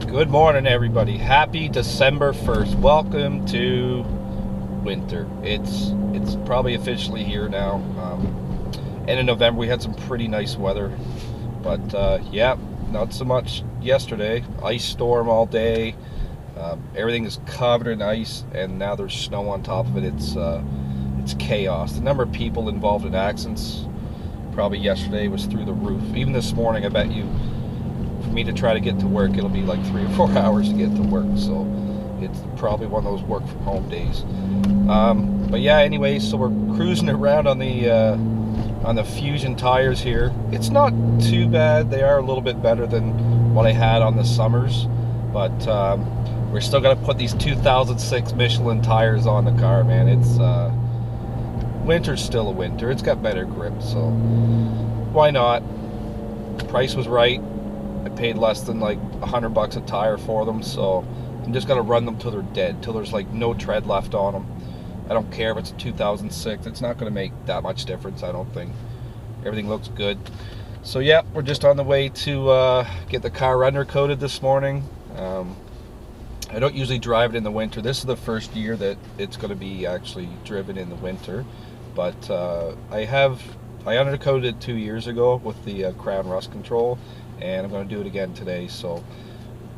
Good morning, everybody. Happy December 1st. Welcome to winter. It's probably officially here now. End of November, we had some pretty nice weather, but yeah, not so much yesterday. Ice storm all day. Everything is covered in ice, and now there's snow on top of it. It's chaos. The number of people involved in accidents probably yesterday was through the roof. Even this morning, I bet you, for me to try to get to work, it'll be like 3 or 4 hours to get to work. So it's probably one of those work from home days. But yeah, anyway, so we're cruising around on the Fusion tires here. It's not too bad. They are a little bit better than what I had on the Summers, but we're still gonna put these 2006 Michelin tires on the car, man. It's winter's still a winter. It's got better grip, so why not? The price was right. I paid less than like $100 a tire for them, so I'm just gonna run them till they're dead, till there's like no tread left on them. I don't care if it's a 2006. It's not gonna make that much difference, I don't think. Everything looks good. So yeah, we're just on the way to get the car undercoated this morning. I don't usually drive it in the winter. This is the first year that it's going to be actually driven in the winter, but I undercoated it 2 years ago with the crown rust control, and I'm going to do it again today. So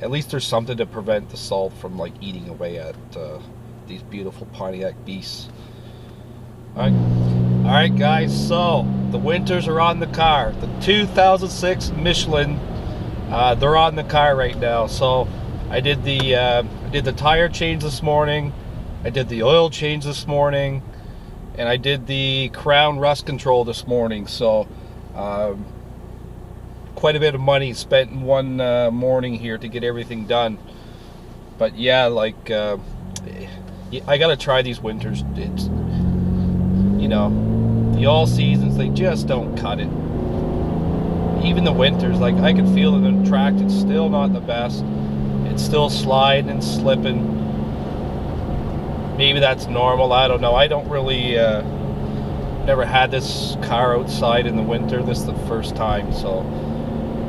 at least there's something to prevent the salt from like eating away at these beautiful Pontiac beasts. All right, guys. So the winters are on the car. The 2006 Michelin, they're on the car right now. So I did the tire change this morning, I did the oil change this morning, and I did the crown rust control this morning. So quite a bit of money spent in one morning here to get everything done. But yeah, like I gotta try these winters. It's, you know, the all seasons, they just don't cut it. Even the winters, like I can feel it in the track, it's still not the best. It's still sliding and slipping. Maybe that's normal, I don't know. I don't really, never had this car outside in the winter. This is the first time, so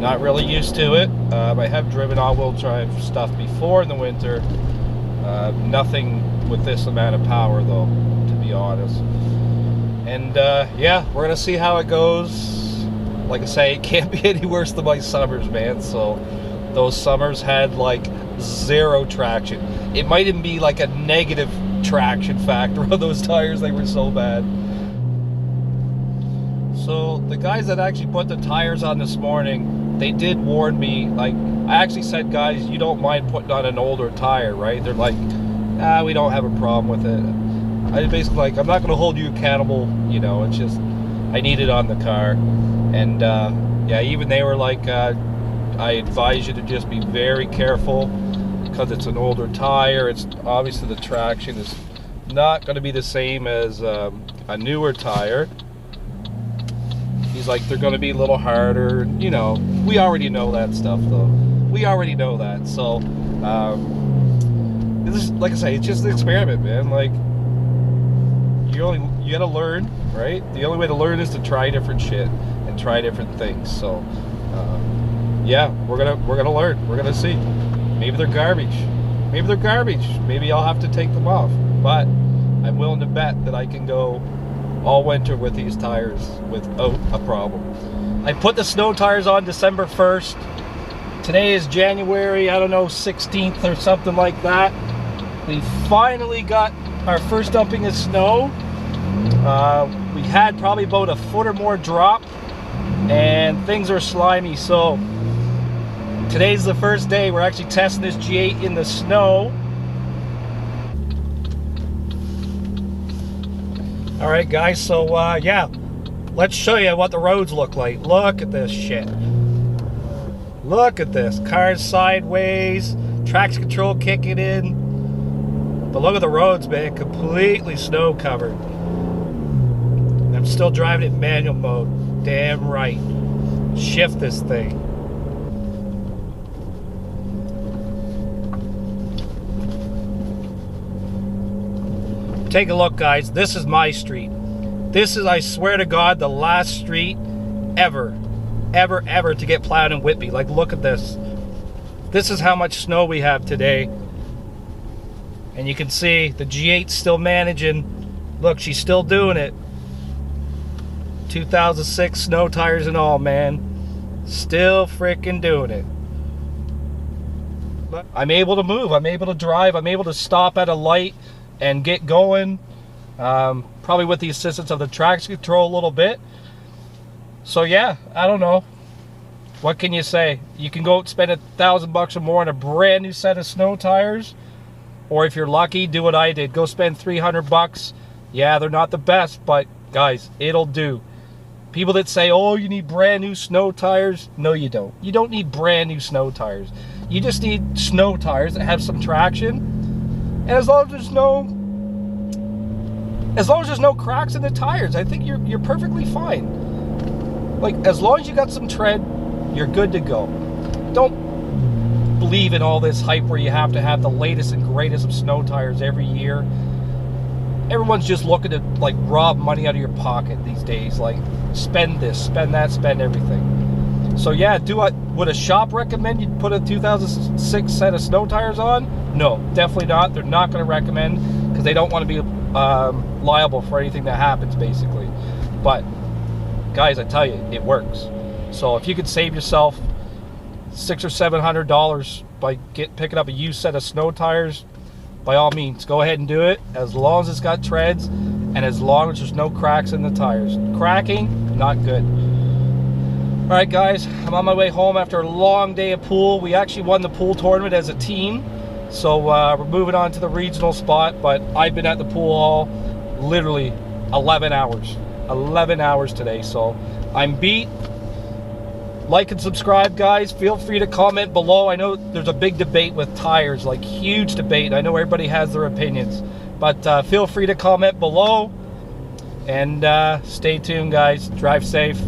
not really used to it. I have driven all-wheel drive stuff before in the winter. Nothing with this amount of power though, to be honest. And yeah, we're gonna see how it goes. Like I say, it can't be any worse than my Summers, man. So those Summers had like 0 traction. It might even be like a negative traction factor on those tires. They were so bad. So the guys that actually put the tires on this morning, they did warn me. Like, I actually said, guys, you don't mind putting on an older tire, right? They're like, nah, we don't have a problem with it. I basically, like, I'm not going to hold you accountable, you know. It's just, I need it on the car. And yeah, even they were like, I advise you to just be very careful because it's an older tire. It's obviously the traction is not going to be the same as a newer tire. He's like, they're going to be a little harder. You know, we already know that stuff though. We already know that. So this is, like I say, it's just an experiment, man. Like, you gotta learn, right? The only way to learn is to try different shit and try different things. So yeah, we're gonna learn. We're gonna see. Maybe they're garbage. Maybe they're garbage. Maybe I'll have to take them off. But I'm willing to bet that I can go all winter with these tires without a problem. I put the snow tires on December 1st. Today is January, I don't know, 16th or something like that. We finally got our first dumping of snow. We had probably about a foot or more drop, and things are slimy. So today's the first day we're actually testing this G8 in the snow. All right, guys, so yeah, let's show you what the roads look like. Look at this shit. Look at this. Cars sideways, traction control kicking in. But look at the roads, man, completely snow covered. And I'm still driving it in manual mode. Damn right. Shift this thing. Take a look, guys. This is my street. This is, I swear to God, the last street ever to get plowed in Whitby. Like, look at this. This is how much snow we have today. And you can see the G8's still managing. Look, she's still doing it. 2006 snow tires and all, man. Still freaking doing it. But I'm able to move, I'm able to drive, I'm able to stop at a light and get going. Probably with the assistance of the traction control a little bit. So yeah, I don't know. What can you say? You can go spend $1,000 or more on a brand new set of snow tires. Or if you're lucky, do what I did. Go spend $300. Yeah, they're not the best, but guys, it'll do. People that say, oh, you need brand new snow tires. No, you don't. You don't need brand new snow tires. You just need snow tires that have some traction. And as long as there's no cracks in the tires, I think you're perfectly fine. Like, as long as you got some tread, you're good to go. Don't believe in all this hype where you have to have the latest and greatest of snow tires every year. Everyone's just looking to like rob money out of your pocket these days. Like, spend this, spend that, spend everything. So yeah, would a shop recommend you put a 2006 set of snow tires on? No, definitely not. They're not going to recommend, because they don't want to be liable for anything that happens, basically. But guys, I tell you, it works. So if you could save yourself $600 or $700 by picking up a used set of snow tires, by all means, go ahead and do it, as long as it's got treads and as long as there's no cracks in the tires. Cracking, not good. All right, guys, I'm on my way home after a long day of pool. We actually won the pool tournament as a team, so we're moving on to the regional spot, but I've been at the pool all literally 11 hours. 11 hours today, so I'm beat. Like and subscribe, guys. Feel free to comment below. I know there's a big debate with tires, like huge debate. I know everybody has their opinions, but feel free to comment below, and stay tuned, guys. Drive safe.